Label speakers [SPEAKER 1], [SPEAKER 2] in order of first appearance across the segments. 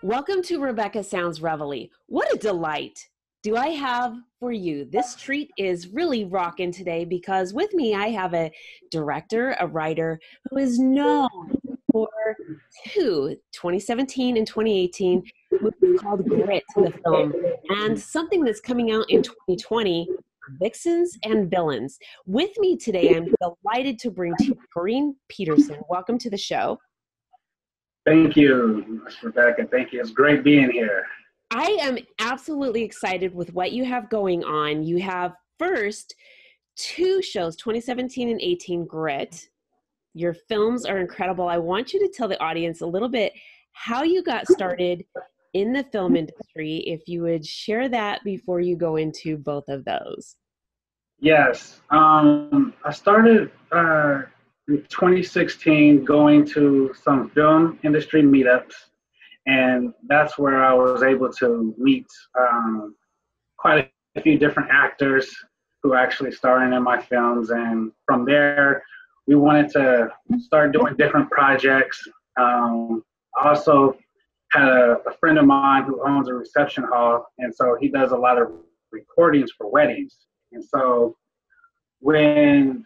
[SPEAKER 1] Welcome to Rebecca Sounds Reveille. What a delight do I have for you. This treat is really rocking today because with me I have a director, a writer who is known for two 2017 and 2018 movies called Grit, the film, and something that's coming out in 2020, Vixens and Villains. With me today, I'm delighted to bring to you Taurean Peterson. Welcome to the show.
[SPEAKER 2] Thank you, Ms. Rebecca. Thank you. It's great being here.
[SPEAKER 1] I am absolutely excited with what you have going on. You have first two shows, 2017 and 18, Grit. Your films are incredible. I want you to tell the audience a little bit how you got started in the film industry, if you would share that before you go into both of those.
[SPEAKER 2] Yes. I started in 2016 going to some film industry meetups, and that's where I was able to meet quite a few different actors who are actually starring in my films. And from there, we wanted to start doing different projects. I also had a friend of mine who owns a reception hall, and so he does a lot of recordings for weddings. And so when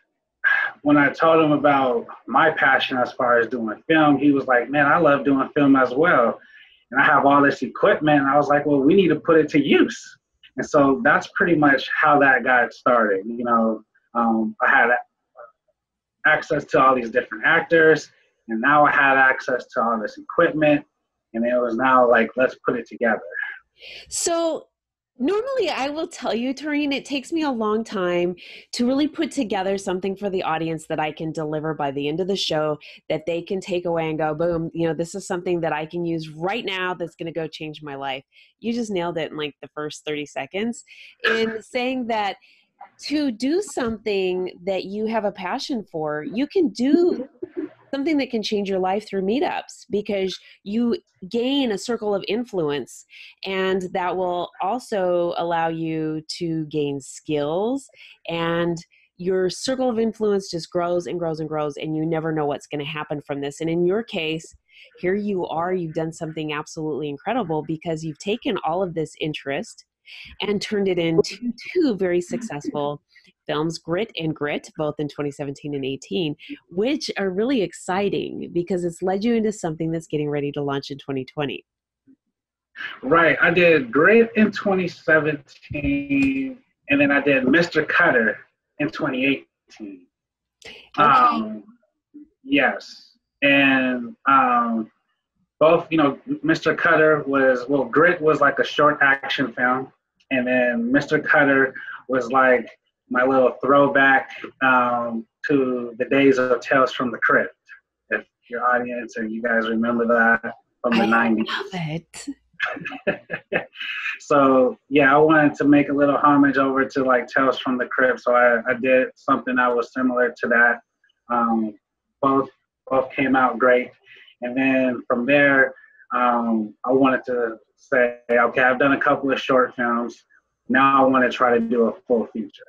[SPEAKER 2] I told him about my passion as far as doing film, he was like, man, I love doing film as well. And I have all this equipment. And I was like, well, we need to put it to use. And so that's pretty much how that got started. You know, I had access to all these different actors, and now I had access to all this equipment. And it was now like, let's put it together.
[SPEAKER 1] So normally I will tell you, Taurean, it takes me a long time to really put together something for the audience that I can deliver by the end of the show, that they can take away and go, boom, you know, this is something that I can use right now that's going to go change my life. You just nailed it in like the first 30 seconds. In saying that to do something that you have a passion for, you can do something that can change your life through meetups, because you gain a circle of influence, and that will also allow you to gain skills, and your circle of influence just grows and grows and grows, and you never know what's going to happen from this. And in your case, here you are, you've done something absolutely incredible, because you've taken all of this interest and turned it into two very successful films, Grit and Grit, both in 2017 and 18, which are really exciting because it's led you into something that's getting ready to launch in 2020.
[SPEAKER 2] Right. I did Grit in 2017, and then I did Mr.Cutter in 2018.
[SPEAKER 1] Okay.
[SPEAKER 2] Yes. And both, you know, Mr.Cutter was, well, Grit was like a short action film, and then Mr.Cutter was like my little throwback to the days of Tales from the Crypt. If your audience and you guys remember that from the 90s.
[SPEAKER 1] I love it.
[SPEAKER 2] So yeah, I wanted to make a little homage over to like Tales from the Crypt. So I did something that was similar to that. Both came out great. And then from there, I wanted to say, okay, I've done a couple of short films. Now I want to try to do a full feature.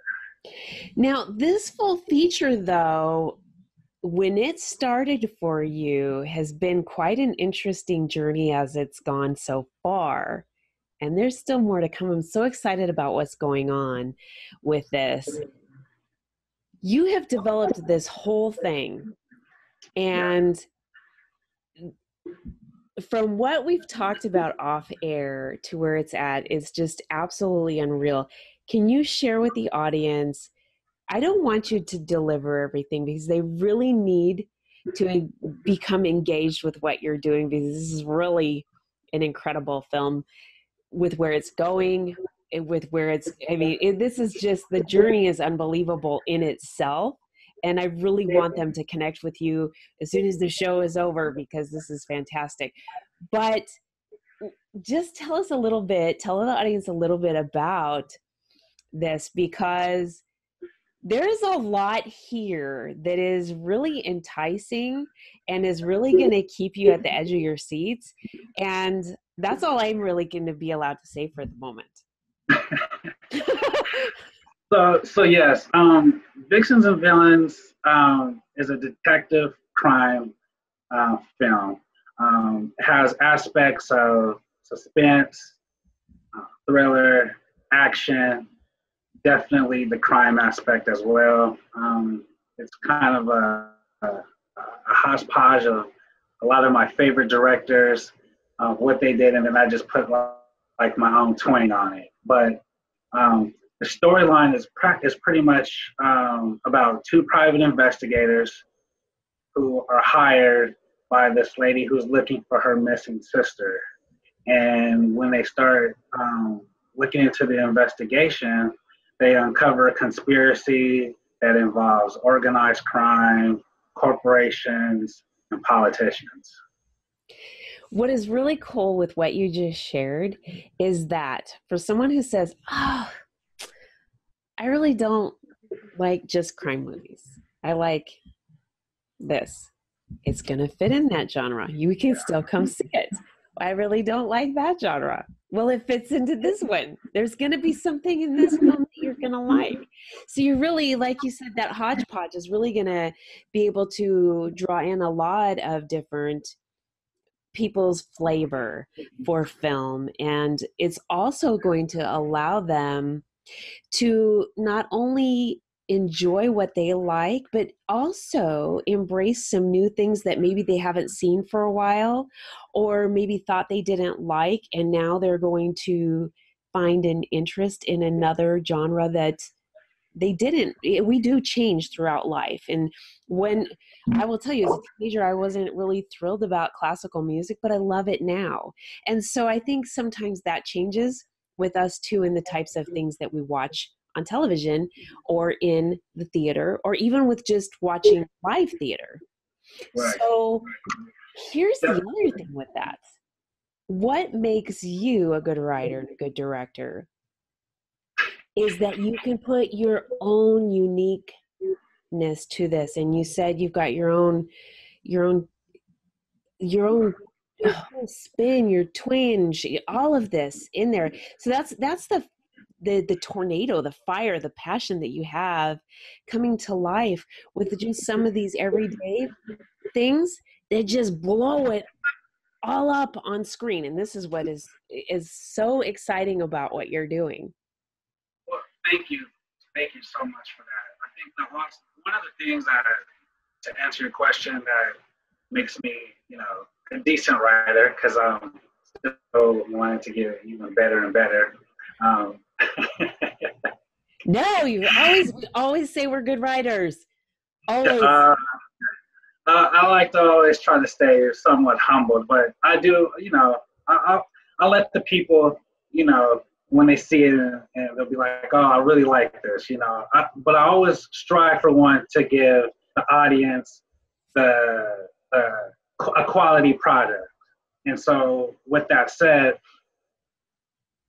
[SPEAKER 1] Now, this full feature, though, when it started for you, has been quite an interesting journey as it's gone so far. And there's still more to come. I'm so excited about what's going on with this. You have developed this whole thing. And from what we've talked about off air to where it's at, is just absolutely unreal. Can you share with the audience? I don't want you to deliver everything, because they really need to become engaged with what you're doing, because this is really an incredible film with where it's going, with where it's, I mean, this is just, the journey is unbelievable in itself. And I really want them to connect with you as soon as the show is over, because this is fantastic. But just tell us a little bit, tell the audience a little bit about this, because there is a lot here that is really enticing and is really going to keep you at the edge of your seats. And that's all I'm really going to be allowed to say for the moment.
[SPEAKER 2] So yes, Vixens and Villains is a detective crime film. It has aspects of suspense, thriller, action, definitely the crime aspect as well. It's kind of a hodgepodge of a lot of my favorite directors, what they did, and then I just put like my own twang on it. But the storyline is pretty much about two private investigators who are hired by this lady who's looking for her missing sister. And when they start looking into the investigation, they uncover a conspiracy that involves organized crime, corporations, and politicians.
[SPEAKER 1] What is really cool with what you just shared is that for someone who says, "Oh, I really don't like just crime movies. I like this." It's going to fit in that genre. You can still come see it. I really don't like that genre. Well, it fits into this one. There's going to be something in this film that you're going to like. So you really, like you said, that hodgepodge is really going to be able to draw in a lot of different people's flavor for film. And it's also going to allow them to not only enjoy what they like, but also embrace some new things that maybe they haven't seen for a while, or maybe thought they didn't like, and now they're going to find an interest in another genre that they didn't. We do change throughout life. And when I will tell you, as a teenager, I wasn't really thrilled about classical music, but I love it now. And so I think sometimes that changes with us too, in the types of things that we watch on television or in the theater, or even with just watching live theater.
[SPEAKER 2] Right.
[SPEAKER 1] So here's the
[SPEAKER 2] Yep.
[SPEAKER 1] other thing with that. What makes you a good writer and a good director is that you can put your own uniqueness to this. And you said you've got your own your own whole spin, your twinge, all of this in there. So that's the tornado, the fire, the passion that you have coming to life with just some of these everyday things that just blow it all up on screen. And this is what is so exciting about what you're doing.
[SPEAKER 2] Well, thank you so much for that. I think one of the things that, to answer your question, that makes me, a decent writer, because I'm still wanting to get even better and better. Um,
[SPEAKER 1] No, you always say we're good writers. Always.
[SPEAKER 2] uh, I like to always try to stay somewhat humble, but I do, I let the people, when they see it, and they'll be like, "Oh, I really like this," but I always strive for one to give the audience a quality product. And so, with that said,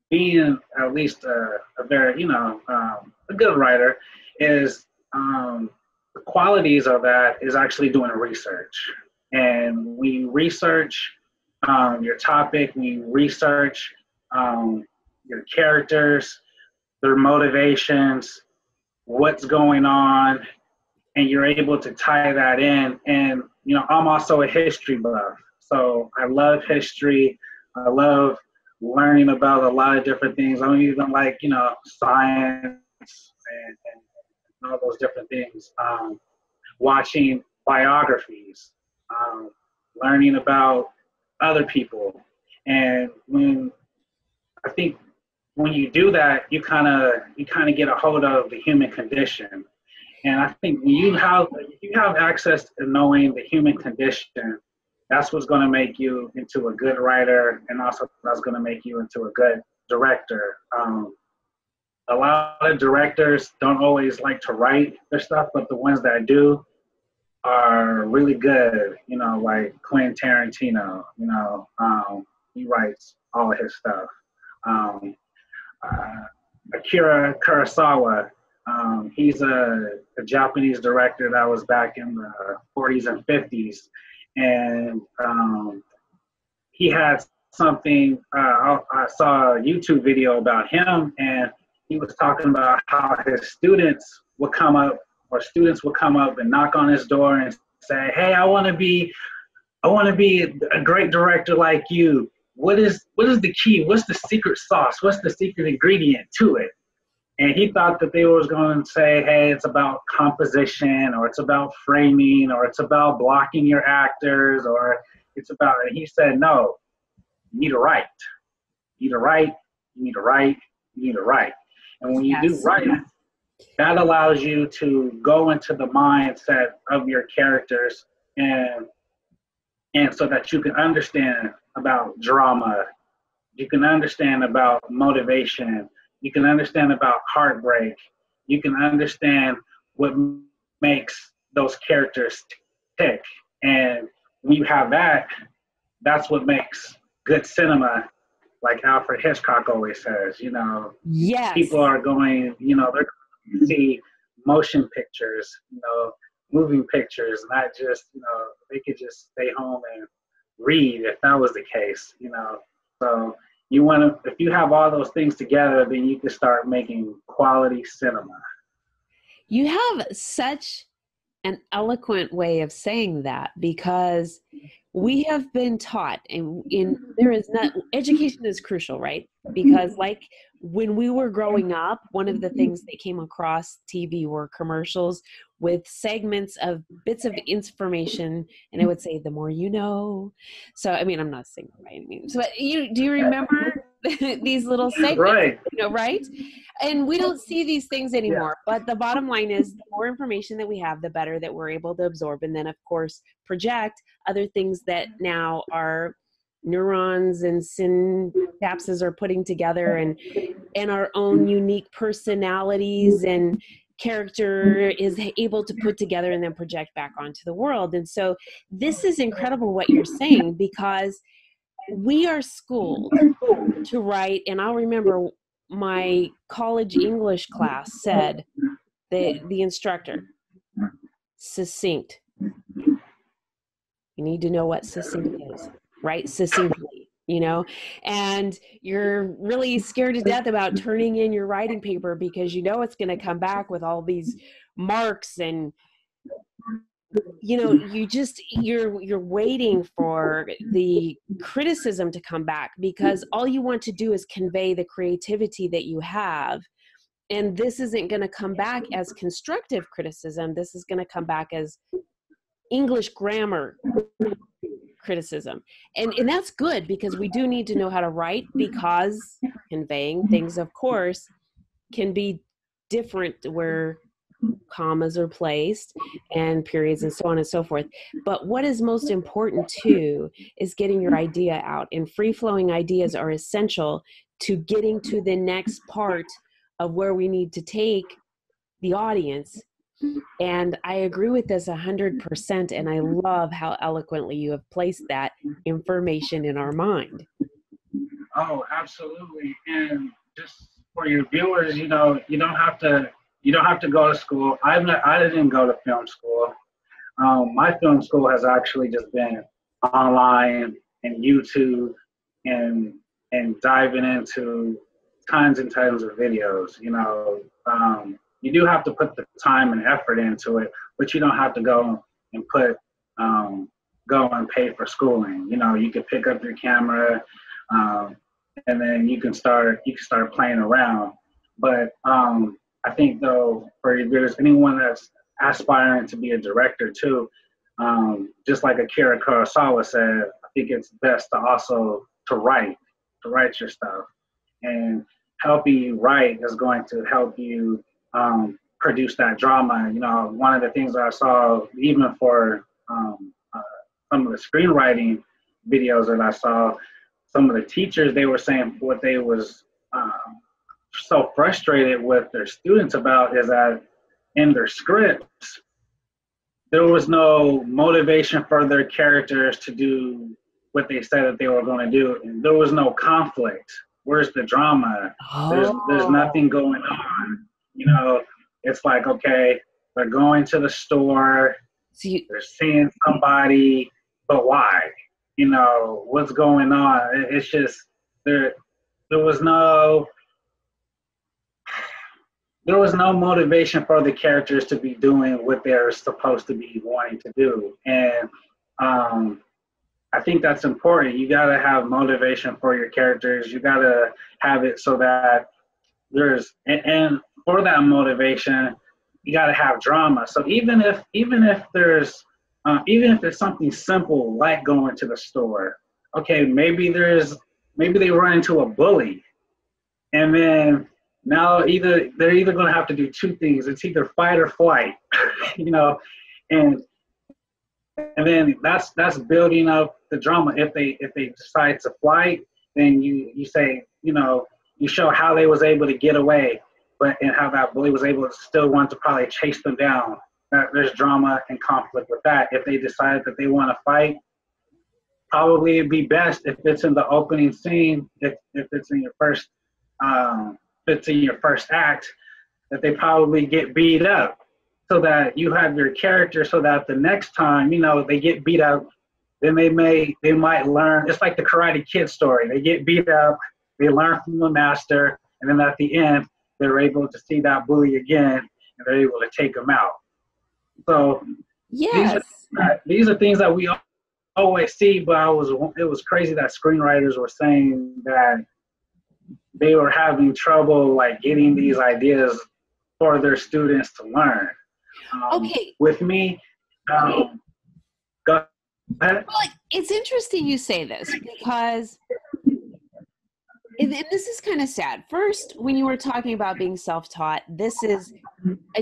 [SPEAKER 2] being at least a very, a good writer is, the qualities of that is actually doing research. And we research your topic, we research your characters, their motivations, what's going on, and you're able to tie that in. And, I'm also a history buff. So I love history. I love learning about a lot of different things. I don't even like, science and all those different things. Watching biographies, learning about other people. And I think when you do that, you kind of get a hold of the human condition. And I think when you have access to knowing the human condition, that's what's going to make you into a good writer, and also that's going to make you into a good director. A lot of directors don't always like to write their stuff, but the ones that do are really good. Like Quentin Tarantino. He writes all of his stuff. Um, Akira Kurosawa. He's a Japanese director that was back in the 40s and 50s, and he had something. I saw a YouTube video about him, and he was talking about how his students would come up, and knock on his door and say, "Hey, I want to be a great director like you. What is the key? What's the secret sauce? What's the secret ingredient to it?" And he thought that they was going to say, "Hey, it's about composition, or it's about framing, or it's about blocking your actors, or it's about." And he said, "No, you need to write. You need to write. You need to write. You need to write." And when you do write, that allows you to go into the mindset of your characters, and so that you can understand about drama, you can understand about motivation, you can understand about heartbreak, you can understand what makes those characters tick. And when you have that, that's what makes good cinema. Like Alfred Hitchcock always says,
[SPEAKER 1] Yes.
[SPEAKER 2] people are going, they're going to see motion pictures, moving pictures, not just, they could just stay home and read if that was the case, So you want to, if you have all those things together, then you can start making quality cinema.
[SPEAKER 1] You have such an eloquent way of saying that, because we have been taught, and there is not, education is crucial, right? Because like when we were growing up, one of the things that came across TV were commercials with segments of bits of information, and it would say, "The more you know." So, I mean, I'm not saying that by any means, but do you remember these little segments?
[SPEAKER 2] Right.
[SPEAKER 1] Right? And we don't see these things anymore. Yeah. But the bottom line is, the more information that we have, the better that we're able to absorb, and then of course project other things that now our neurons and synapses are putting together, and our own unique personalities and character is able to put together and then project back onto the world. And so this is incredible what you're saying, because we are schooled to write. And I'll remember my college English class said, the instructor, succinct. You need to know what succinct is, right? Succinctly, and you're really scared to death about turning in your writing paper, because it's going to come back with all these marks, and you're waiting for the criticism to come back, because all you want to do is convey the creativity that you have. And this isn't going to come back as constructive criticism. This is going to come back as English grammar criticism. And that's good, because we do need to know how to write, because conveying things, of course, can be different where commas are placed and periods and so on and so forth. But what is most important too is getting your idea out, and free-flowing ideas are essential to getting to the next part of where we need to take the audience. And I agree with this 100%. And I love how eloquently you have placed that information in our mind.
[SPEAKER 2] Oh, absolutely. And just for your viewers, you don't have to go to school. I didn't go to film school. My film school has actually just been online and YouTube, and diving into tons and tons of videos. You do have to put the time and effort into it, but you don't have to go and go and pay for schooling. You can pick up your camera, and then you can start playing around. But I think though, if there's anyone that's aspiring to be a director too, just like Akira Kurosawa said, I think it's best to also to write your stuff. And helping you write is going to help you produce that drama. One of the things that I saw, even for some of the screenwriting videos that I saw, some of the teachers, they were saying what they was so frustrated with their students about is that in their scripts, there was no motivation for their characters to do what they said that they were going to do. And there was no conflict. Where's the drama? There's nothing going on. It's like, okay, they're going to the store, they're seeing somebody, but why? What's going on? It's just there was no. there was no motivation for the characters to be doing what they're supposed to be wanting to do. And I think that's important. You got to have motivation for your characters. You got to have it so that and for that motivation, you got to have drama. So even if it's something simple like going to the store, okay, maybe they run into a bully, and then now they're either going to have to do two things. It's either fight or flight, and then that's building up the drama. If they decide to fight, then you say, you show how they was able to get away, and how that bully was able to still want to probably chase them down. There's drama and conflict with that. If they decide that they want to fight, probably it'd be best if it's in the opening scene, if it's in your first act, that they probably get beat up, so that you have your character, so that the next time, they get beat up, then they might learn. It's like the Karate Kid story. They get beat up, they learn from the master, and then at the end, they're able to see that bully again, and they're able to take him out. So
[SPEAKER 1] yes,
[SPEAKER 2] these are things that we always see, but it was crazy that screenwriters were saying that they were having trouble like getting these ideas for their students to learn.
[SPEAKER 1] Okay.
[SPEAKER 2] With me, go ahead.
[SPEAKER 1] Well, it's interesting you say this, because this is kind of sad. First, when you were talking about being self-taught, this is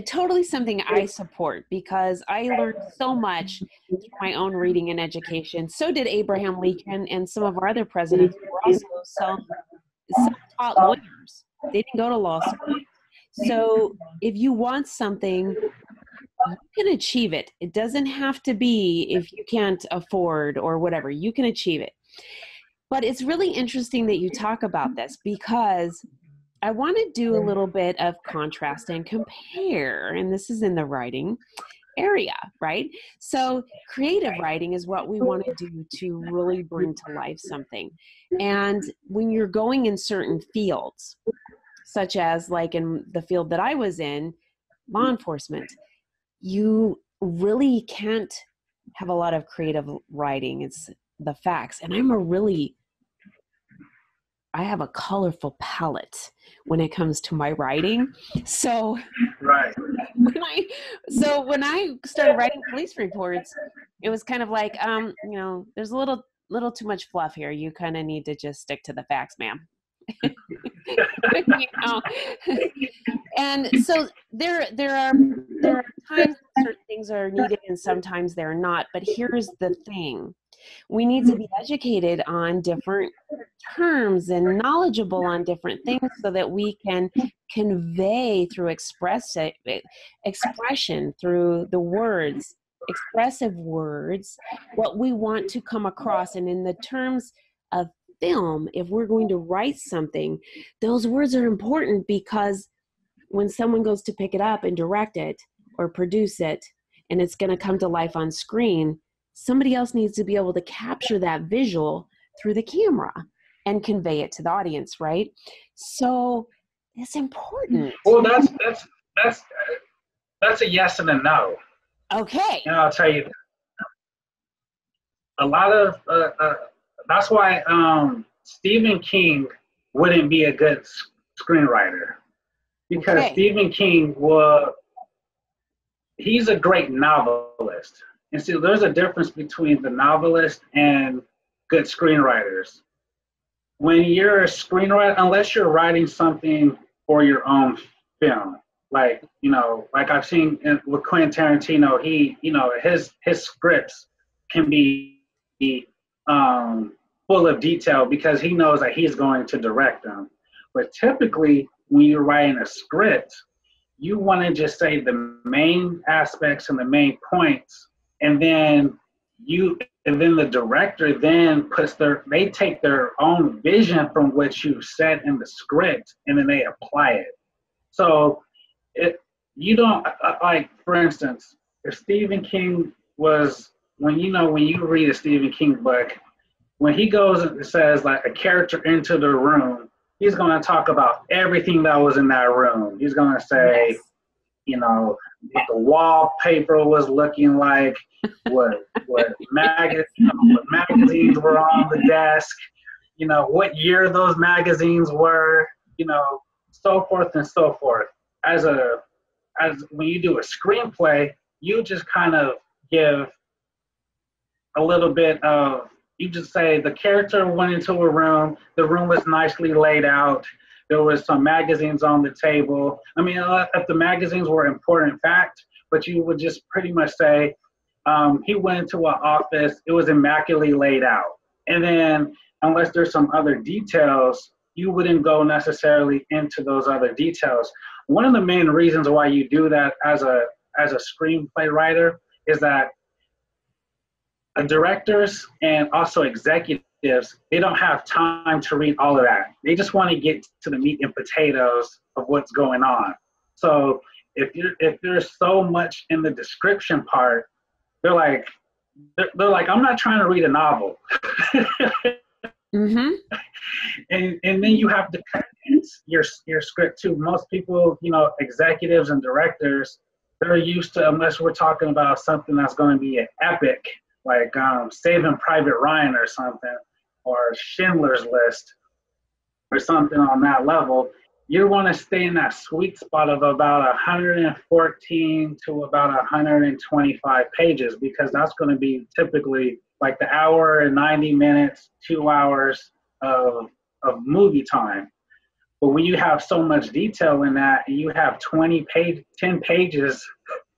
[SPEAKER 1] totally something I support, because I learned so much through my own reading and education. So did Abraham Lincoln and some of our other presidents who were also self-taught lawyers. They didn't go to law school. So if you want something, you can achieve it. It doesn't have to be if you can't afford or whatever. You can achieve it. But it's really interesting that you talk about this, because I want to do a little bit of contrast and compare, and this is in the writing area, right? So creative writing is what we want to do to really bring to life something. And when you're going in certain fields, such as like in the field that I was in, law enforcement, you really can't have a lot of creative writing. It's the facts. And I have a colorful palette when it comes to my writing. So
[SPEAKER 2] right.
[SPEAKER 1] when I started writing police reports, it was kind of like, there's a little too much fluff here. You kind of need to just stick to the facts, ma'am. And so there are times certain things are needed and sometimes they're not. But here's the thing. We need to be educated on different terms and knowledgeable on different things so that we can convey through expression, through the words, expressive words, what we want to come across. And in the terms of film, if we're going to write something, those words are important, because when someone goes to pick it up and direct it or produce it, and it's going to come to life on screen, somebody else needs to be able to capture that visual through the camera and convey it to the audience, right? So it's important.
[SPEAKER 2] Well, that's a yes and a no.
[SPEAKER 1] Okay.
[SPEAKER 2] And I'll tell you, a lot of that's why Stephen King wouldn't be a good screenwriter, because Stephen King he's a great novelist. And see, there's a difference between the novelist and good screenwriters. When you're a screenwriter, unless you're writing something for your own film, like I've seen with Quentin Tarantino, his scripts can be full of detail because he knows that he's going to direct them. But typically, when you're writing a script, you want to just say the main aspects and the main points. And then the director then they take their own vision from what you said in the script, and then they apply it. So you don't, like, for instance, if Stephen King was, when you read a Stephen King book, when he goes and says like a character into the room, he's going to talk about everything that was in that room. He's going to say,
[SPEAKER 1] Yes.
[SPEAKER 2] you know, what the wallpaper was looking like, what magazines were on the desk, you know, what year those magazines were, you know, so forth and so forth. As when you do a screenplay, you just kind of give a little bit of, you just say the character went into a room, the room was nicely laid out, there was some magazines on the table. I mean, if the magazines were important fact, but you would just pretty much say, he went into an office, it was immaculately laid out. And then, unless there's some other details, you wouldn't go necessarily into those other details. One of the main reasons why you do that as a screenplay writer is that directors and also executives, they don't have time to read all of that. They just want to get to the meat and potatoes of what's going on. So if there's so much in the description part, they're like, I'm not trying to read a novel.
[SPEAKER 1] Mm-hmm.
[SPEAKER 2] And then you have to condense your script too. Most people, you know, executives and directors, they're used to, unless we're talking about something that's going to be an epic, like Saving Private Ryan or something, or Schindler's List or something on that level, you want to stay in that sweet spot of about 114 to about 125 pages, because that's going to be typically like the hour and 90 minutes, 2 hours of movie time. But when you have so much detail in that, and you have 10 pages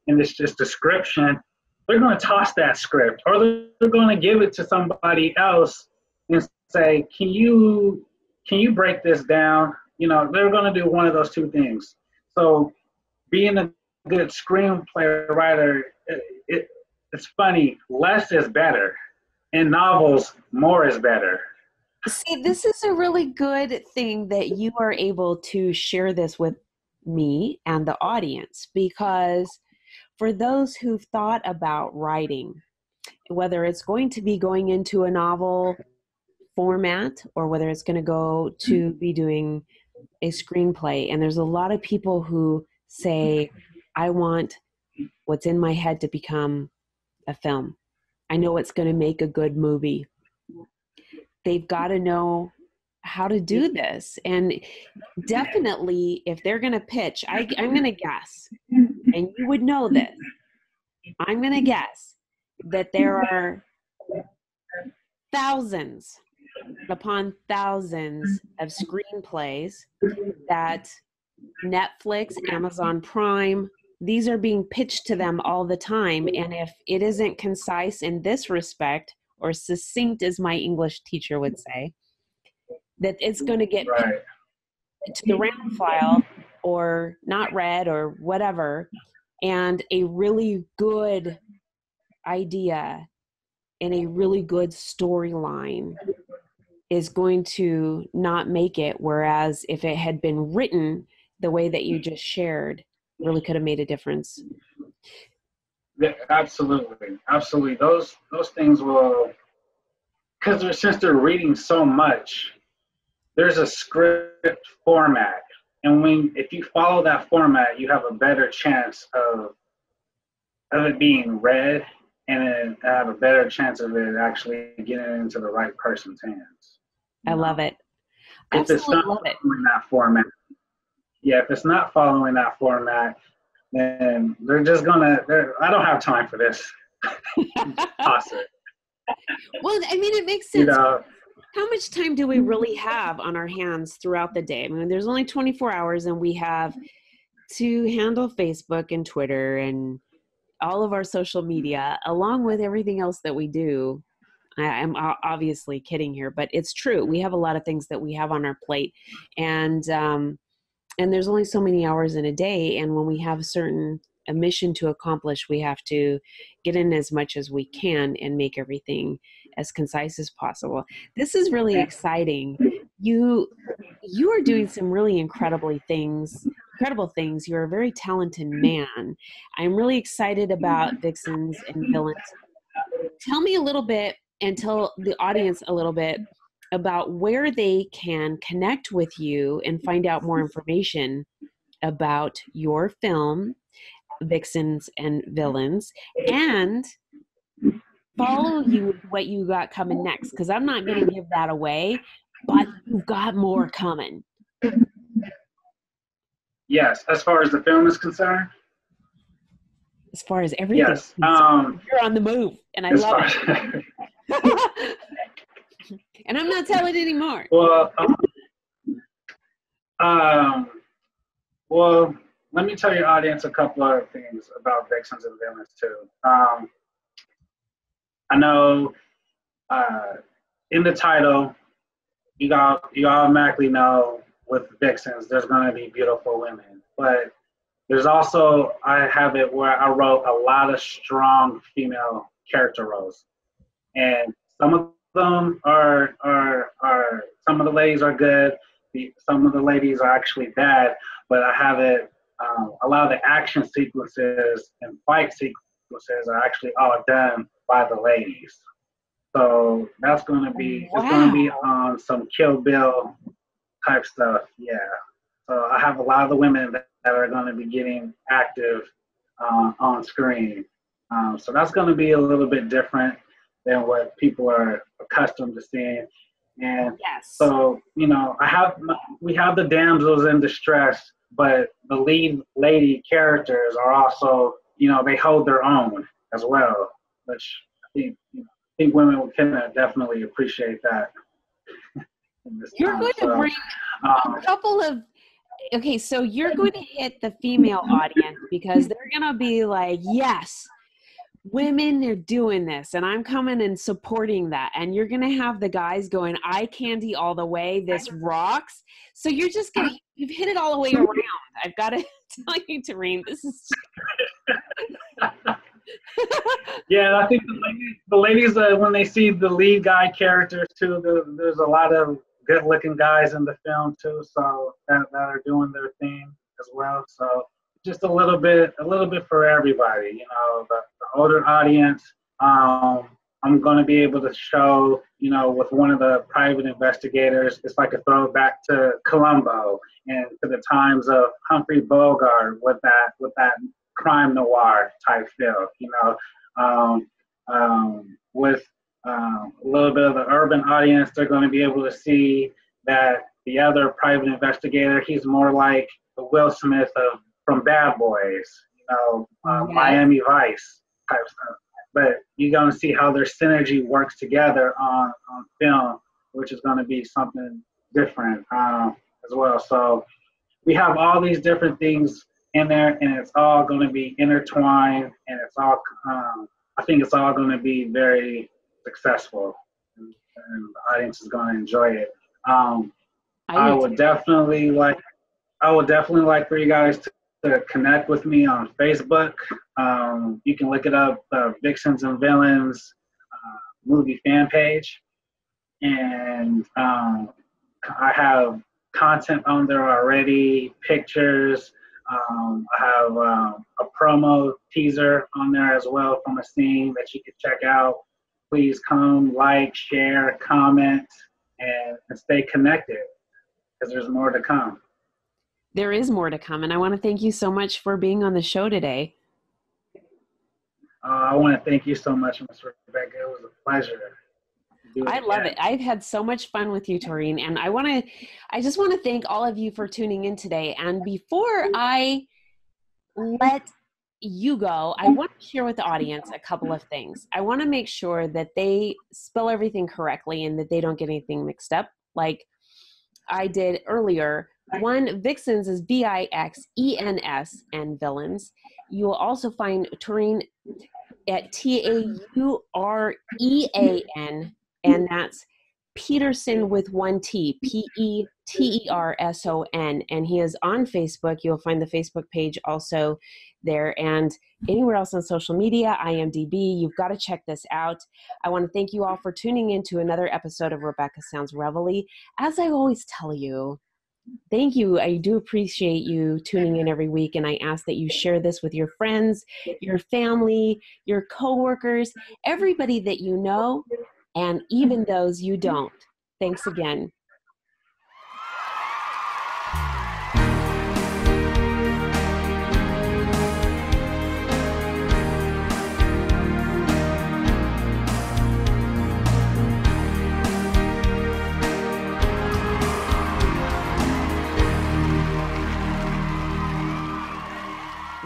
[SPEAKER 2] in this just description, they're going to toss that script, or they're going to give it to somebody else and say, can you break this down? You know, they're going to do one of those two things. So being a good screenplay writer, it's funny, less is better. In novels, more is better.
[SPEAKER 1] See, this is a really good thing that you are able to share this with me and the audience, because for those who've thought about writing, whether it's going to be going into a novel format or whether it's going to go to be doing a screenplay, and there's a lot of people who say, I want what's in my head to become a film. I know it's going to make a good movie. They've got to know how to do this. And definitely, if they're going to pitch, I'm going to guess, and you would know this, I'm going to guess that there are thousands upon thousands of screenplays that Netflix, Amazon Prime, these are being pitched to them all the time. And if it isn't concise in this respect, or succinct, as my English teacher would say, that it's going to get
[SPEAKER 2] Right.
[SPEAKER 1] to the round file or not read or whatever. And a really good idea and a really good storyline is going to not make it. Whereas if it had been written the way that you just shared, really could have made a difference.
[SPEAKER 2] Yeah, absolutely. Absolutely. Those things will, because since they're reading so much, there's a script format. And if you follow that format, you have a better chance of it being read, and then have a better chance of it actually getting into the right person's hands.
[SPEAKER 1] I love it.
[SPEAKER 2] If it's not
[SPEAKER 1] Absolutely love it.
[SPEAKER 2] following that format, if it's not following that format, then they're just I don't have time for this. Toss it.
[SPEAKER 1] Well, I mean, it makes sense. How much time do we really have on our hands throughout the day? I mean, there's only 24 hours, and we have to handle Facebook and Twitter and all of our social media, along with everything else that we do. I'm obviously kidding here, but it's true. We have a lot of things that we have on our plate, and there's only so many hours in a day. And when we have a mission to accomplish, we have to get in as much as we can and make everything as concise as possible. This is really exciting. You are doing some really incredible things. You're a very talented man. I'm really excited about Vixens and Villains. Tell me a little bit, and tell the audience a little bit about where they can connect with you and find out more information about your film, Vixens and Villains, and follow you with what you got coming next, because I'm not going to give that away, but you've got more coming.
[SPEAKER 2] Yes, as far as the film is concerned.
[SPEAKER 1] As far as everything,
[SPEAKER 2] Yes.
[SPEAKER 1] You're on the move, and I love it. And I'm not telling anymore.
[SPEAKER 2] Well, well, let me tell your audience a couple other things about Vixens and Villains too. I know in the title, you automatically know with Vixens, there's going to be beautiful women, but there's also, I have it where I wrote a lot of strong female character roles, and some of them are some of the ladies are good, some of the ladies are actually bad, but I have it. A lot of the action sequences and fight sequences are actually all done by the ladies. So that's going to be, it's going to be on some Kill Bill type stuff. Yeah. So I have a lot of the women that are going to be getting active on screen. So that's going to be a little bit different than what people are accustomed to seeing. And so, you know, we have the damsels in distress, but the lead lady characters are also, you know, they hold their own as well, which I think women can definitely appreciate that.
[SPEAKER 1] You're going to bring a couple of, okay, so you're going to hit the female audience because they're going to be like, yes, women are doing this, and I'm coming and supporting that. And you're going to have the guys going, eye candy all the way, this rocks. So you're just going to, you've hit it all the way around. I've got to tell you, Taurean, this is
[SPEAKER 2] yeah, I think the ladies when they see the lead guy characters too, there's a lot of good looking guys in the film too, so that are doing their thing as well. So just a little bit for everybody, you know, the older audience. I'm going to be able to show, you know, with one of the private investigators, it's like a throwback to Columbo and to the times of Humphrey Bogart with that crime noir type feel, you know. With a little bit of the urban audience, they're going to be able to see that the other private investigator, he's more like the Will Smith from Bad Boys, you know, Miami Vice type stuff. But you're going to see how their synergy works together on film, which is going to be something different as well. So we have all these different things in there, and it's all going to be intertwined, and it's all, I think it's all going to be very successful, and the audience is going to enjoy it. I would definitely like for you guys to connect with me on Facebook. You can look it up, Vixens and Villains movie fan page, and I have content on there already, pictures. I have a promo teaser on there as well from a scene that you can check out. Please come, like, share, comment, and stay connected, because there's more to come.
[SPEAKER 1] There is more to come, and I want to thank you so much for being on the show today.
[SPEAKER 2] I want to thank you so much, Ms. Rebecca. It was a pleasure.
[SPEAKER 1] I love it. I've had so much fun with you, Taurean, and I just want to thank all of you for tuning in today. And before I let you go, I want to share with the audience a couple of things. I want to make sure that they spell everything correctly and that they don't get anything mixed up, like I did earlier. One, Vixens is Vixens and Villains. You will also find Taurean at Taurean, and that's Peterson with one T, Peterson, and he is on Facebook. You'll find the Facebook page also there, and anywhere else on social media, IMDb. You've got to check this out. I want to thank you all for tuning in to another episode of Rebecca Sounds Reveille. As I always tell you, thank you. I do appreciate you tuning in every week, and I ask that you share this with your friends, your family, your coworkers, everybody that you know, and even those you don't. Thanks again.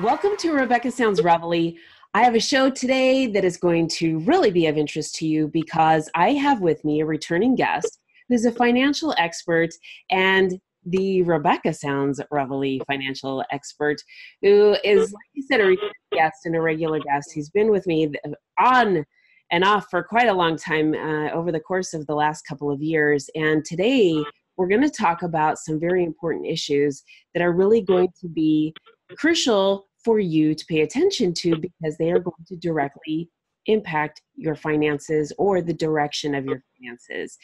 [SPEAKER 1] Welcome to Rebecca Sounds Reveille. I have a show today that is going to really be of interest to you because I have with me a returning guest who's a financial expert and the Rebecca Sounds Reveille financial expert who is, like you said, a returning guest and a regular guest. He's been with me on and off for quite a long time over the course of the last couple of years. And today we're going to talk about some very important issues that are really going to be crucial for you to pay attention to because they are going to directly impact your finances or the direction of your finances.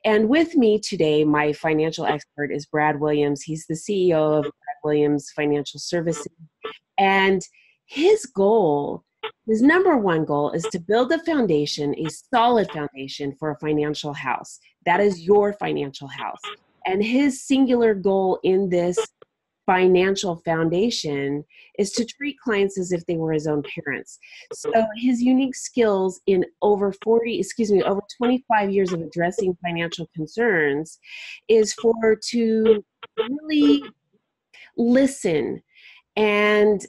[SPEAKER 1] And with me today, my financial expert is Brad Williams. He's the CEO of Brad Williams Financial Services. And his goal, his number one goal, is to build a foundation, a solid foundation for a financial house. That is your financial house. And his singular goal in this financial foundation is to treat clients as if they were his own parents. So his unique skills in over 25 years of addressing financial concerns is to really listen and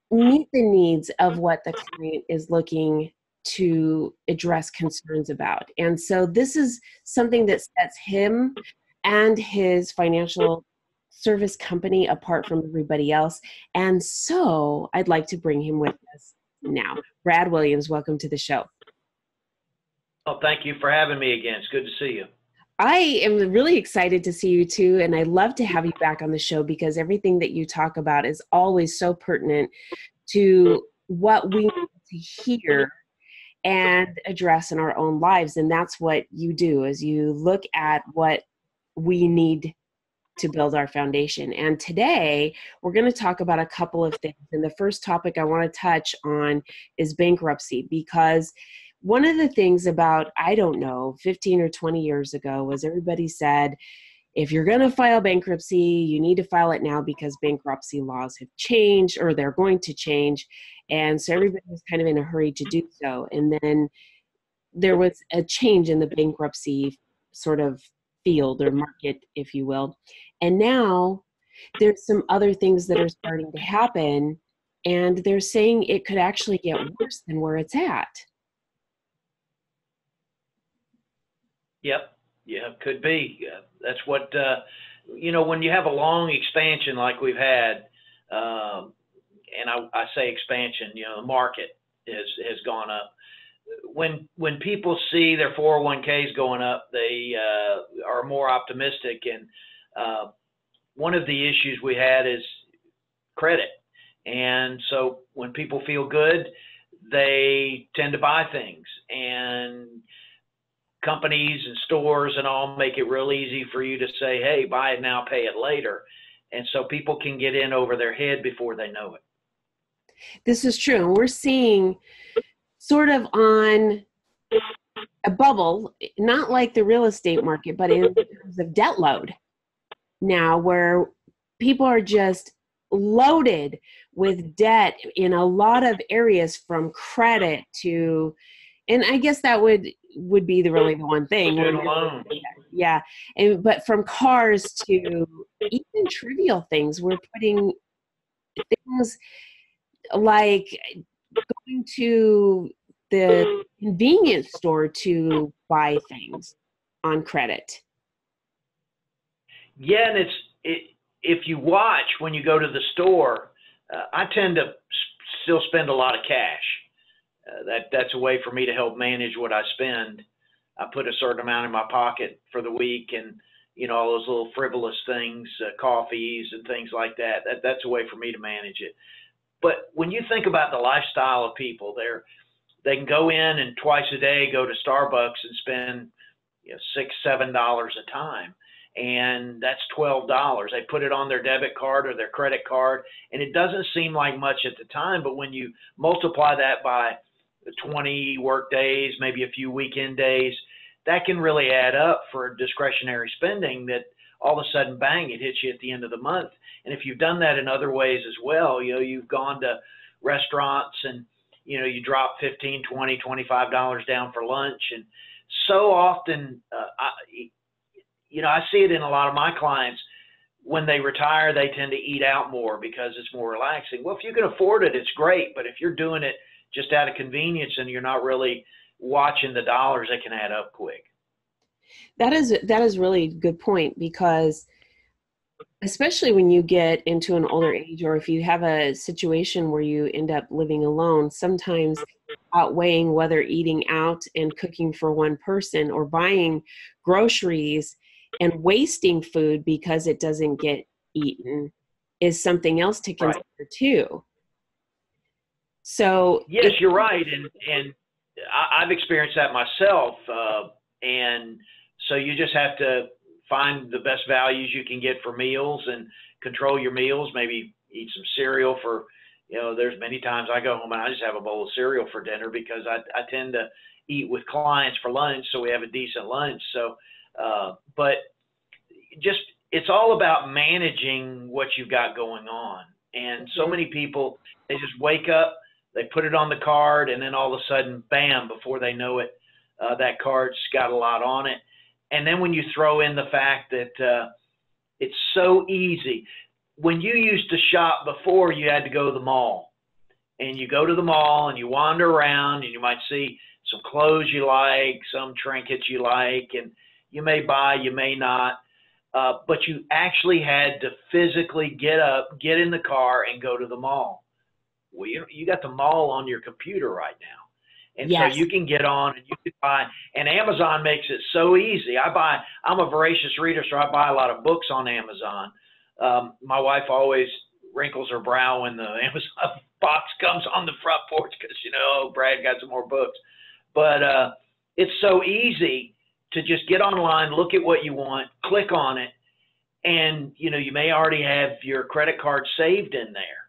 [SPEAKER 1] meet the needs of what the client is looking to address concerns about. And so this is something that sets him and his financial service company apart from everybody else. And so I'd like to bring him with us now. Brad Williams, welcome to the show.
[SPEAKER 3] Oh, thank you for having me again. It's good to see you.
[SPEAKER 1] I am really excited to see you too. And I love to have you back on the show because everything that you talk about is always so pertinent to what we need to hear and address in our own lives. And that's what you do, is you look at what we need to build our foundation. And today we're going to talk about a couple of things. And the first topic I want to touch on is bankruptcy, because one of the things about, 15 or 20 years ago was everybody said, if you're going to file bankruptcy, you need to file it now because bankruptcy laws have changed or they're going to change. And so everybody was kind of in a hurry to do so. And then there was a change in the bankruptcy sort of field or market, if you will. And now there's some other things that are starting to happen, and they're saying it could actually get worse than where it's at.
[SPEAKER 3] Yep. Yeah, could be. That's what, when you have a long expansion like we've had, and I say expansion, the market has gone up. When people see their 401ks going up, they are more optimistic. And one of the issues we had is credit. And so when people feel good, they tend to buy things. And companies and stores and all make it real easy for you to say, hey, buy it now, pay it later. And so people can get in over their head before they know it.
[SPEAKER 1] This is true. And we're seeing sort of on a bubble, not like the real estate market, but in terms of debt load now, where people are just loaded with debt in a lot of areas, from credit to, and I guess that would be really the one thing. Yeah. But from cars to even trivial things, we're putting things like going to the convenience store to buy things on credit.
[SPEAKER 3] Yeah, and if you watch when you go to the store, I tend to still spend a lot of cash. That's a way for me to help manage what I spend. I put a certain amount in my pocket for the week, and all those little frivolous things, coffees and things like that. That's a way for me to manage it. But when you think about the lifestyle of people, they can go in and twice a day go to Starbucks and spend $6-7 a time, and that's $12. They put it on their debit card or their credit card, and it doesn't seem like much at the time, but when you multiply that by 20 work days, maybe a few weekend days, that can really add up for discretionary spending that all of a sudden, bang, it hits you at the end of the month. And if you've done that in other ways as well, you've gone to restaurants and, you drop $15, $20, $25 down for lunch. And so often, I see it in a lot of my clients. When they retire, they tend to eat out more because it's more relaxing. Well, if you can afford it, it's great. But if you're doing it just out of convenience and you're not really watching the dollars, it can add up quick.
[SPEAKER 1] That is really a good point, because especially when you get into an older age, or if you have a situation where you end up living alone, sometimes outweighing whether eating out and cooking for one person or buying groceries and wasting food because it doesn't get eaten is something else to consider too. So
[SPEAKER 3] yes, you're right. And I've experienced that myself. And so you just have to find the best values you can get for meals and control your meals. Maybe eat some cereal for, there's many times I go home and I just have a bowl of cereal for dinner because I tend to eat with clients for lunch. So we have a decent lunch. So, but just, it's all about managing what you've got going on. And so many people, they just wake up, they put it on the card, and then all of a sudden, bam, before they know it, that card's got a lot on it. And then when you throw in the fact that it's so easy. When you used to shop before, you had to go to the mall. And you go to the mall and you wander around and you might see some clothes you like, some trinkets you like, and you may buy, you may not. But you actually had to physically get up, get in the car, and go to the mall. Well, you got the mall on your computer right now. And
[SPEAKER 1] yes.
[SPEAKER 3] So you can get on and you can buy, and Amazon makes it so easy. I'm a voracious reader, so I buy a lot of books on Amazon. My wife always wrinkles her brow when the Amazon box comes on the front porch because, Brad got some more books. But it's so easy to just get online, look at what you want, click on it, and, you may already have your credit card saved in there.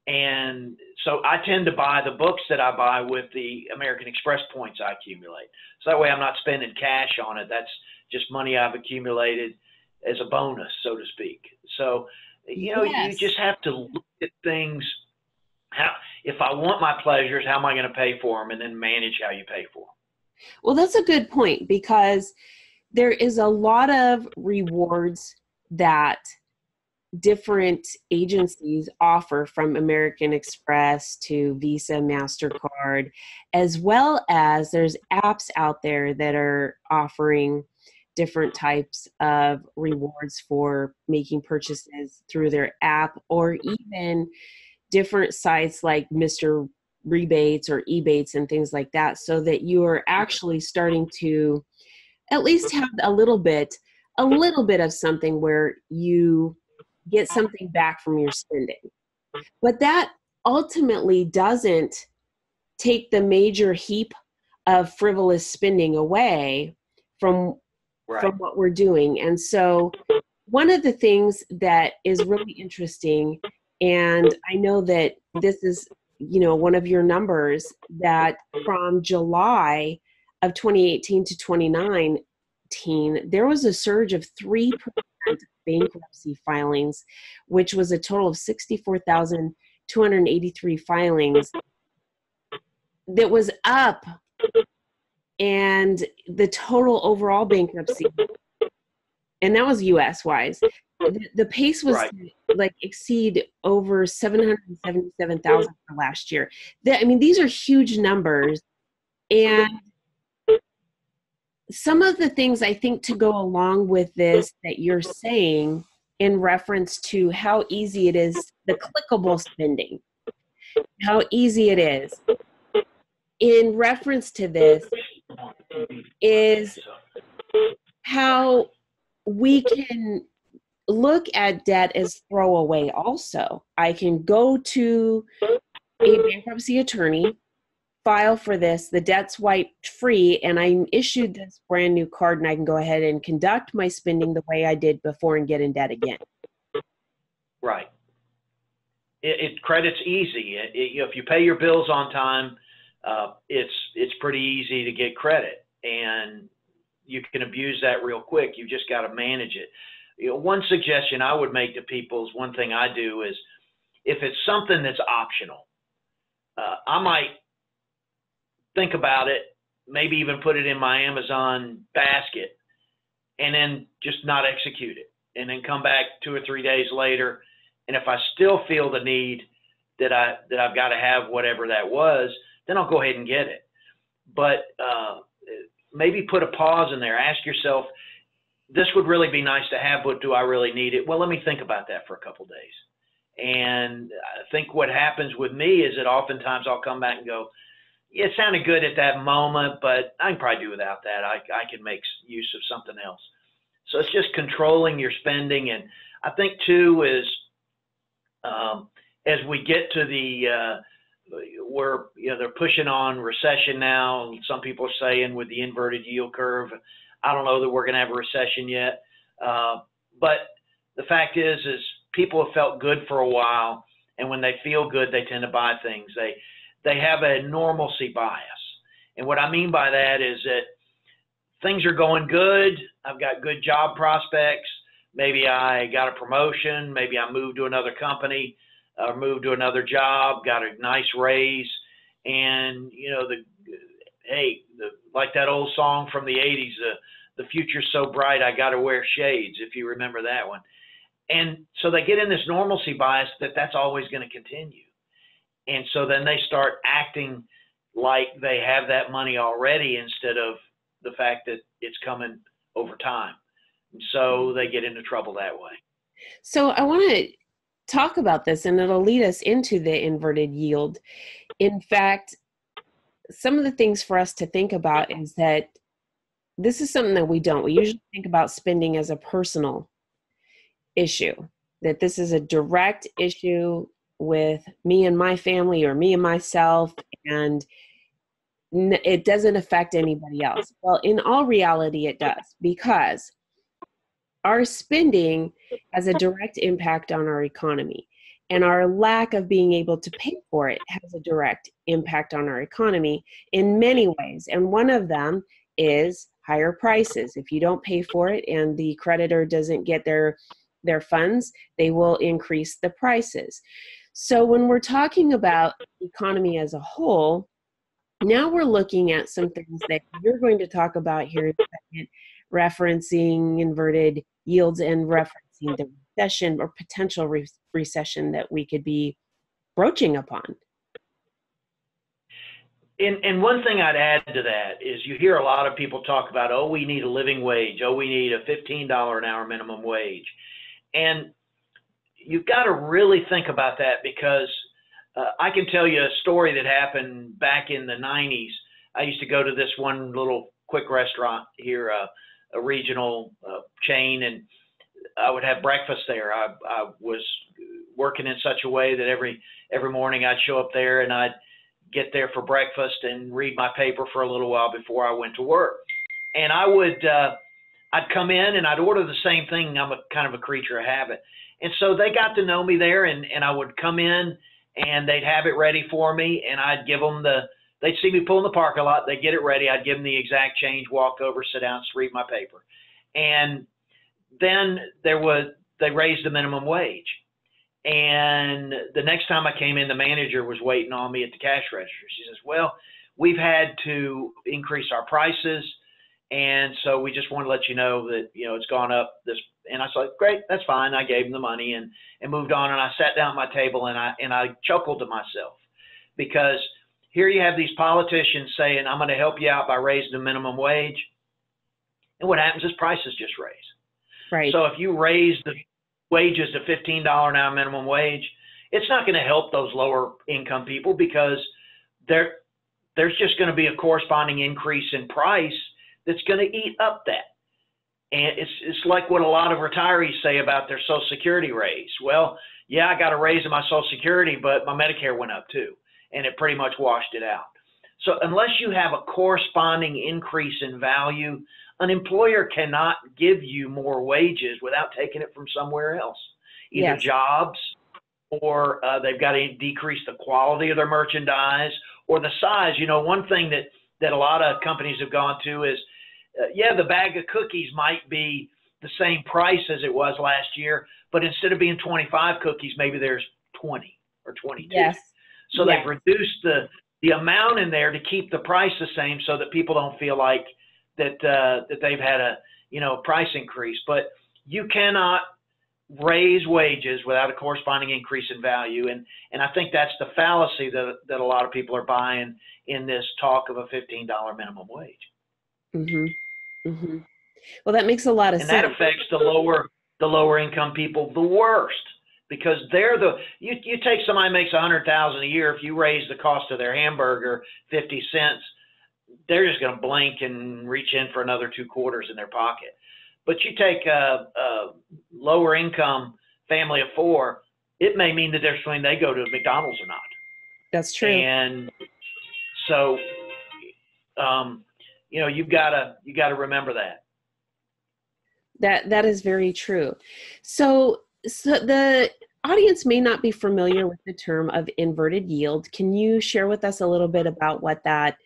[SPEAKER 3] And so I tend to buy the books that I buy with the American Express points I accumulate. So that way I'm not spending cash on it. That's just money I've accumulated as a bonus, so to speak. So,
[SPEAKER 1] Yes.
[SPEAKER 3] You just have to look at things. If I want my pleasures, how am I going to pay for them? And then manage how you pay for them.
[SPEAKER 1] Well, that's a good point, because there is a lot of rewards that different agencies offer, from American Express to Visa, MasterCard, as well as there's apps out there that are offering different types of rewards for making purchases through their app, or even different sites like Mr. Rebates or Ebates and things like that, so that you are actually starting to at least have a little bit of something where you get something back from your spending. But that ultimately doesn't take the major heap of frivolous spending away from what we're doing. And so one of the things that is really interesting, and I know that this is, one of your numbers, that from July of 2018 to 2019, there was a surge of 3% bankruptcy filings, which was a total of 64,283 filings that was up. And the total overall bankruptcy, and that was US wise, the pace was exceed over 777,000 for last year. These are huge numbers. And some of the things I think to go along with this that you're saying in reference to how easy it is, the clickable spending, how easy it is in reference to this, is how we can look at debt as throwaway also. I can go to a bankruptcy attorney, file for this, the debt's wiped free, and I'm issued this brand new card, and I can go ahead and conduct my spending the way I did before and get in debt again.
[SPEAKER 3] Right. Credit's easy. If you pay your bills on time, it's pretty easy to get credit. and you can abuse that real quick. You've just got to manage it. One suggestion I would make to people is, one thing I do is, if it's something that's optional, I might think about it, maybe even put it in my Amazon basket, and then just not execute it, and then come back 2 or 3 days later. And if I still feel the need that I've got to have whatever that was, then I'll go ahead and get it. But maybe put a pause in there. Ask yourself, this would really be nice to have, but do I really need it? Well, let me think about that for a couple days. And I think what happens with me is that oftentimes I'll come back and go, yeah, it sounded good at that moment, but I can probably do without that. I can make use of something else. So it's just controlling your spending. And I think too is, as we get to they're pushing on recession now. Some people are saying with the inverted yield curve, I don't know that we're going to have a recession yet. But the fact is people have felt good for a while, and when they feel good, they tend to buy things. They have a normalcy bias. And what I mean by that is that things are going good. I've got good job prospects. Maybe I got a promotion. Maybe I moved to another company, or moved to another job, got a nice raise. And, like that old song from the 80s, the future's so bright, I got to wear shades, if you remember that one. And so they get in this normalcy bias that's always going to continue. And so then they start acting like they have that money already, instead of the fact that it's coming over time. And so they get into trouble that way.
[SPEAKER 1] So I want to talk about this, and it'll lead us into the inverted yield. In fact, some of the things for us to think about is that this is something that we usually think about spending as a personal issue, that this is a direct issue with me and my family, or me and myself, and it doesn't affect anybody else. Well, in all reality, it does, because our spending has a direct impact on our economy, and our lack of being able to pay for it has a direct impact on our economy in many ways. And one of them is higher prices. If you don't pay for it and the creditor doesn't get their funds, they will increase the prices. So when we're talking about the economy as a whole, now we're looking at some things that you're going to talk about here in a second, referencing inverted yields and referencing the recession or potential recession that we could be broaching upon.
[SPEAKER 3] And one thing I'd add to that is, you hear a lot of people talk about, oh, we need a living wage. Oh, we need a $15 an hour minimum wage. And you've got to really think about that, because I can tell you a story that happened back in the 90s. I used to go to this one little quick restaurant here, a regional chain, and I would have breakfast there. I was working in such a way that every morning I'd show up there, and I'd get there for breakfast and read my paper for a little while before I went to work. And I'd come in and I'd order the same thing. I'm a kind of a creature of habit. And so they got to know me there, and I would come in and they'd have it ready for me, and I'd give them they'd see me pull in the parking lot, they'd get it ready, I'd give them the exact change, walk over, sit down, read my paper. And then they raised the minimum wage. And the next time I came in, the manager was waiting on me at the cash register. She says, well, we've had to increase our prices, and so we just want to let you know that, it's gone up this. And I said, great, that's fine. I gave him the money and moved on. And I sat down at my table and I chuckled to myself, because here you have these politicians saying, I'm going to help you out by raising the minimum wage. And what happens is prices just raise.
[SPEAKER 1] Right.
[SPEAKER 3] So if you raise the wages to $15 an hour minimum wage, it's not going to help those lower income people, because there's just going to be a corresponding increase in price that's going to eat up that. And it's like what a lot of retirees say about their Social Security raise. Well, yeah, I got a raise in my Social Security, but my Medicare went up too, and it pretty much washed it out. So unless you have a corresponding increase in value, an employer cannot give you more wages without taking it from somewhere else, either
[SPEAKER 1] Yes.
[SPEAKER 3] jobs, or they've got to decrease the quality of their merchandise or the size. One thing that that a lot of companies have gone to is, yeah, the bag of cookies might be the same price as it was last year, but instead of being 25 cookies, maybe there's 20 or 22.
[SPEAKER 1] Yes.
[SPEAKER 3] So
[SPEAKER 1] yes.
[SPEAKER 3] they've reduced the amount in there to keep the price the same so that people don't feel like that they've had a price increase. But you cannot raise wages without a corresponding increase in value. And I think that's the fallacy that a lot of people are buying in this talk of a $15 minimum wage.
[SPEAKER 1] Mm-hmm. Mm-hmm. Well, that makes a lot of
[SPEAKER 3] and
[SPEAKER 1] sense.
[SPEAKER 3] And that affects the lower income people the worst, because they're you take somebody who makes $100,000 a year, if you raise the cost of their hamburger 50 cents, they're just going to blink and reach in for another 2 quarters in their pocket. But you take a lower income family of 4, it may mean the difference between they go to McDonald's or not.
[SPEAKER 1] That's true.
[SPEAKER 3] And so, you gotta remember that.
[SPEAKER 1] That is very true. So the audience may not be familiar with the term of inverted yield. Can you share with us a little bit about what that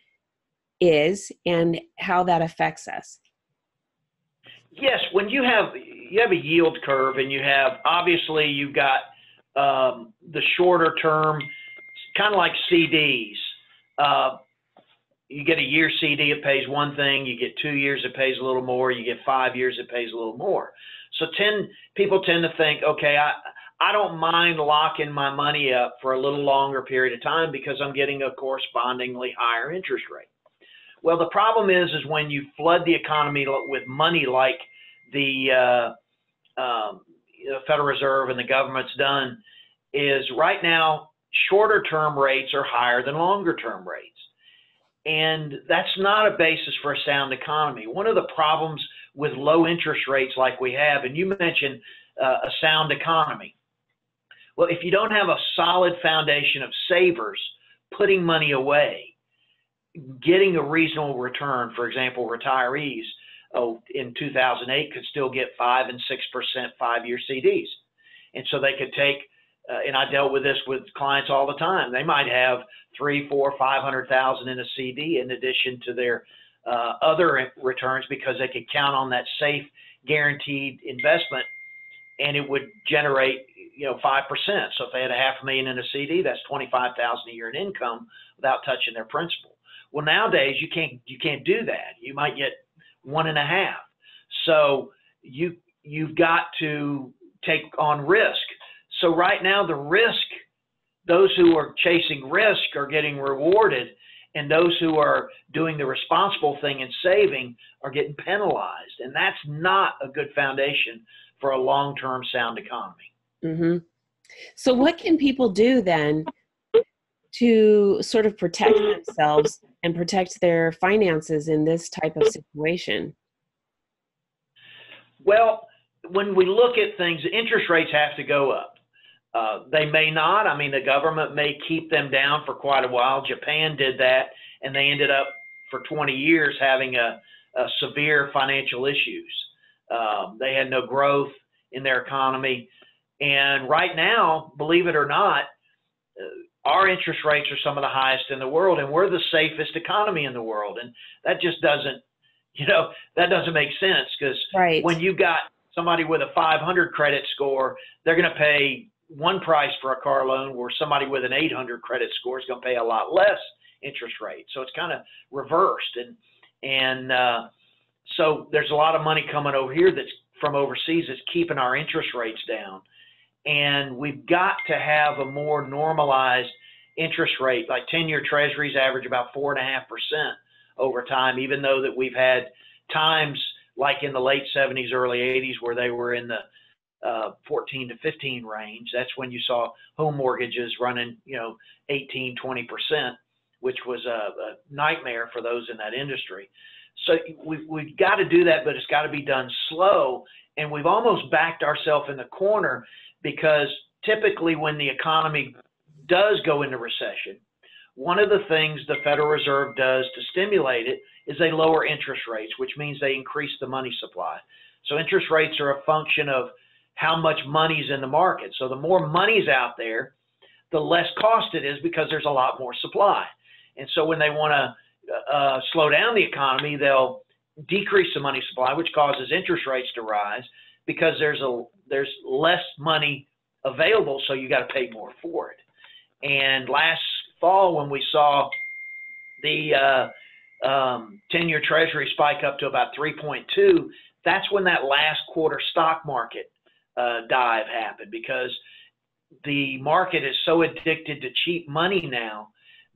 [SPEAKER 1] is and how that affects us?
[SPEAKER 3] Yes, when you have a yield curve, and obviously you've got the shorter term, kind of like CDs. You get a year CD, it pays one thing. You get 2 years, it pays a little more. You get 5 years, it pays a little more. So people tend to think, okay, I don't mind locking my money up for a little longer period of time because I'm getting a correspondingly higher interest rate. Well, the problem is when you flood the economy with money like the Federal Reserve and the government's done, is right now shorter term rates are higher than longer term rates. And that's not a basis for a sound economy. One of the problems with low interest rates like we have, and you mentioned a sound economy. Well, if you don't have a solid foundation of savers putting money away, getting a reasonable return, for example, retirees in 2008 could still get 5 and 6% 5-year CDs. And so they could take, and I dealt with this with clients all the time. They might have 300,000, 400,000, 500,000 in a CD in addition to their other returns, because they could count on that safe, guaranteed investment, and it would generate 5%. So if they had $500,000 in a CD, that's $25,000 a year in income without touching their principal. Well, nowadays you can't do that. You might get 1.5. So you've got to take on risk. So right now the risk, those who are chasing risk are getting rewarded, and those who are doing the responsible thing and saving are getting penalized. And that's not a good foundation for a long-term sound economy.
[SPEAKER 1] Mm-hmm. So what can people do then to sort of protect themselves and protect their finances in this type of situation?
[SPEAKER 3] Well, when we look at things, interest rates have to go up. They may not. I mean, the government may keep them down for quite a while. Japan did that, and they ended up for 20 years having a severe financial issues. They had no growth in their economy. And right now, believe it or not, our interest rates are some of the highest in the world, and we're the safest economy in the world. And that just doesn't, that doesn't make sense, because
[SPEAKER 1] right.
[SPEAKER 3] When you've got somebody with a 500 credit score, they're going to pay one price for a car loan, where somebody with an 800 credit score is going to pay a lot less interest rate. So it's kind of reversed. And so there's a lot of money coming over here that's from overseas that's keeping our interest rates down. And we've got to have a more normalized interest rate, like 10-year treasuries average about 4.5% over time, even though that we've had times like in the late 70s, early 80s, where they were in the 14 to 15 range. That's when you saw home mortgages running, 18, 20%, which was a nightmare for those in that industry. So we've got to do that, but it's got to be done slow. And we've almost backed ourselves in the corner, because typically when the economy does go into recession, one of the things the Federal Reserve does to stimulate it is they lower interest rates, which means they increase the money supply. So interest rates are a function of how much money's in the market. So the more money's out there, the less cost it is, because there's a lot more supply. And so when they want to slow down the economy, they'll decrease the money supply, which causes interest rates to rise because there's less money available, so you got to pay more for it. And last fall, when we saw the 10-year Treasury spike up to about 3.2, that's when that last quarter stock market dive happened, because the market is so addicted to cheap money now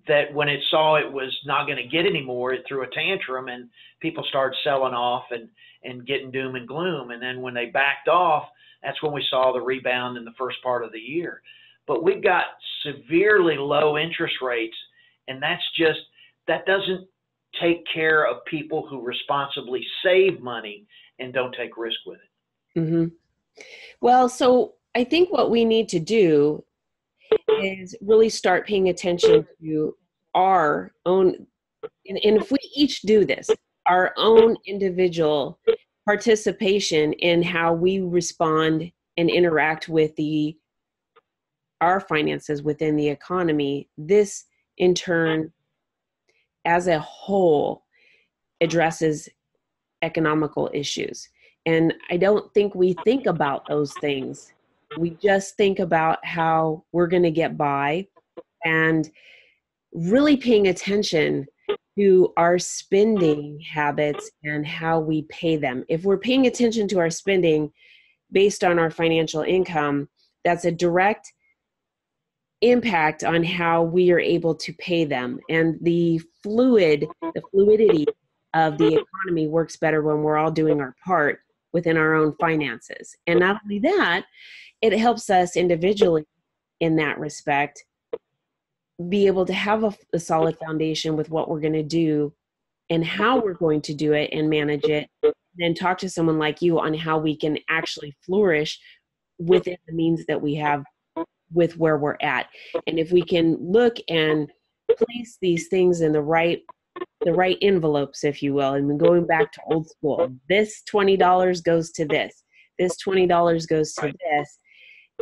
[SPEAKER 3] that when it saw it was not going to get any more, it threw a tantrum and people started selling off and getting doom and gloom. And then when they backed off, that's when we saw the rebound in the first part of the year. But we've got severely low interest rates, and that doesn't take care of people who responsibly save money and don't take risk with it.
[SPEAKER 1] Mm-hmm. Well, so I think what we need to do is really start paying attention to our own, and if we each do this, our own individual participation in how we respond and interact with our finances within the economy, this in turn, as a whole, addresses economical issues. And I don't think we think about those things. We just think about how we're going to get by, and really paying attention to our spending habits and how we pay them. If we're paying attention to our spending based on our financial income, that's a direct impact on how we are able to pay them. And the fluidity of the economy works better when we're all doing our part within our own finances. And not only that, it helps us individually in that respect be able to have a solid foundation with what we're going to do and how we're going to do it and manage it, and then talk to someone like you on how we can actually flourish within the means that we have with where we're at. And if we can look and place these things in the right envelopes, if you will, and going back to old school, this $20 goes to this $20 goes to this,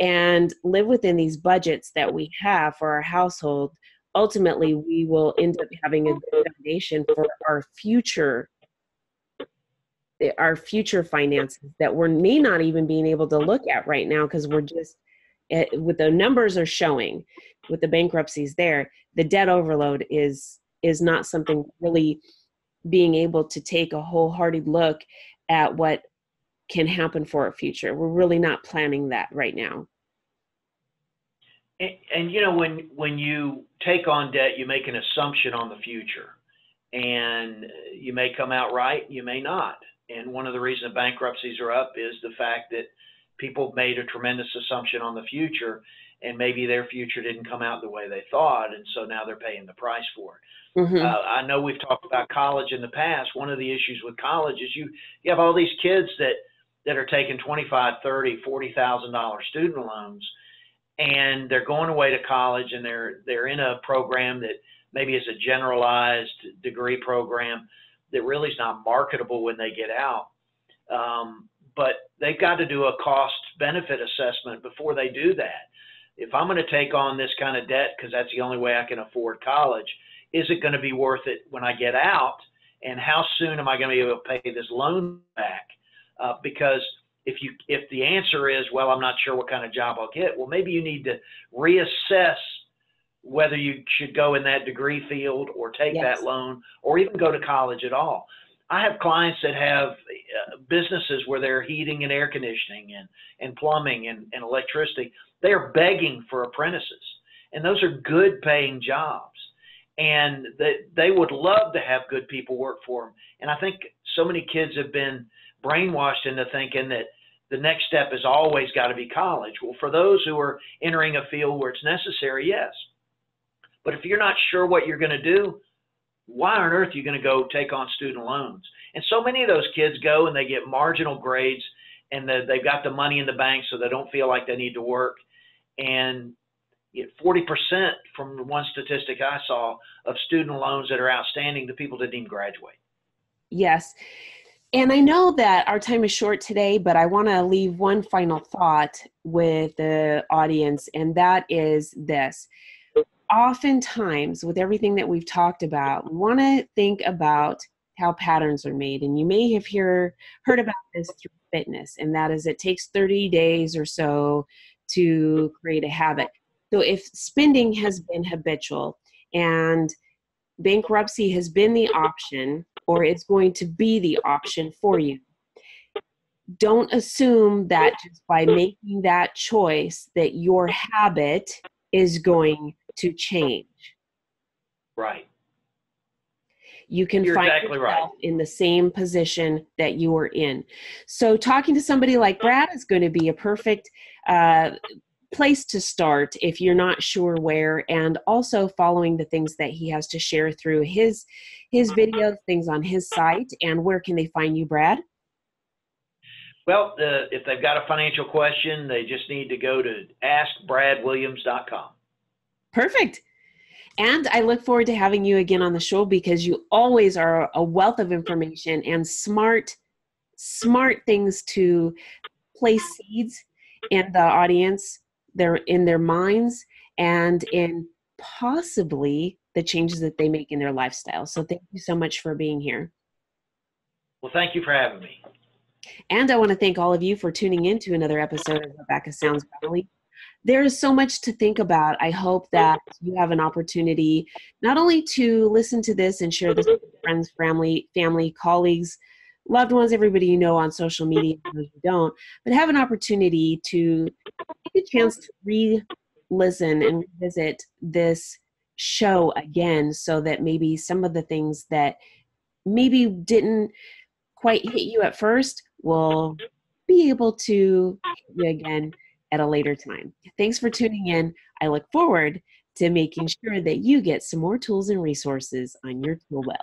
[SPEAKER 1] and live within these budgets that we have for our household, ultimately we will end up having a good foundation for our future finances that we may not even being able to look at right now, because we're just with the numbers are showing with the bankruptcies there, the debt overload is not something really being able to take a wholehearted look at what can happen for our future. We're really not planning that right now.
[SPEAKER 3] And you know, when you take on debt, you make an assumption on the future, and you may come out right, you may not. And one of the reasons bankruptcies are up is the fact that people made a tremendous assumption on the future, and maybe their future didn't come out the way they thought, and so now they're paying the price for it.
[SPEAKER 1] Mm-hmm.
[SPEAKER 3] I know we've talked about college in the past. One of the issues with college is you have all these kids that are taking $25,000, $30,000, $40,000 student loans, and they're going away to college, and they're in a program that maybe is a generalized degree program that really is not marketable when they get out. But they've got to do a cost benefit assessment before they do that. If I'm going to take on this kind of debt because that's the only way I can afford college, is it going to be worth it when I get out? And how soon am I going to be able to pay this loan back? Because if the answer is, well, I'm not sure what kind of job I'll get, well, maybe you need to reassess whether you should go in that degree field or take that loan or even go to college at all. I have clients that have businesses where they're heating and air conditioning and plumbing and electricity. They are begging for apprentices, and those are good paying jobs. And they would love to have good people work for them. And I think so many kids have been brainwashed into thinking that the next step has always got to be college. Well, for those who are entering a field where it's necessary, yes. But if you're not sure what you're going to do, why on earth are you going to go take on student loans? And so many of those kids go and they get marginal grades, and they've got the money in the bank so they don't feel like they need to work. And 40% from one statistic I saw of student loans that are outstanding to people that didn't even graduate.
[SPEAKER 1] Yes. And I know that our time is short today, but I want to leave one final thought with the audience, and that is this. oftentimes with everything that we've talked about, we want to think about how patterns are made. And you may have heard about this through fitness, and that is it takes 30 days or so to create a habit. So if spending has been habitual and bankruptcy has been the option, or is going to be the option for you, don't assume that just by making that choice that your habit is going to change.
[SPEAKER 3] Right.
[SPEAKER 1] You can
[SPEAKER 3] You're
[SPEAKER 1] find
[SPEAKER 3] exactly
[SPEAKER 1] yourself
[SPEAKER 3] right.
[SPEAKER 1] in the same position that you were in. So talking to somebody like Brad is going to be a perfect place to start if you're not sure where, and also following the things that he has to share through his videos, things on his site. And where can they find you, Brad?
[SPEAKER 3] Well, if they've got a financial question, they just need to go to askbradwilliams.com.
[SPEAKER 1] Perfect. And I look forward to having you again on the show, because you always are a wealth of information and smart things to place seeds in the audience, in their minds, and in possibly the changes that they make in their lifestyle. So thank you so much for being here.
[SPEAKER 3] Well, thank you for having me.
[SPEAKER 1] And I want to thank all of you for tuning in to another episode of Rebecca Sounds Family. There is so much to think about. I hope that you have an opportunity not only to listen to this and share this with friends, family, colleagues, loved ones, everybody you know on social media, those you don't, but have an opportunity to take a chance to re-listen and revisit this show again, so that maybe some of the things that maybe didn't quite hit you at first will be able to hit you again at a later time. Thanks for tuning in. I look forward to making sure that you get some more tools and resources on your tool belt.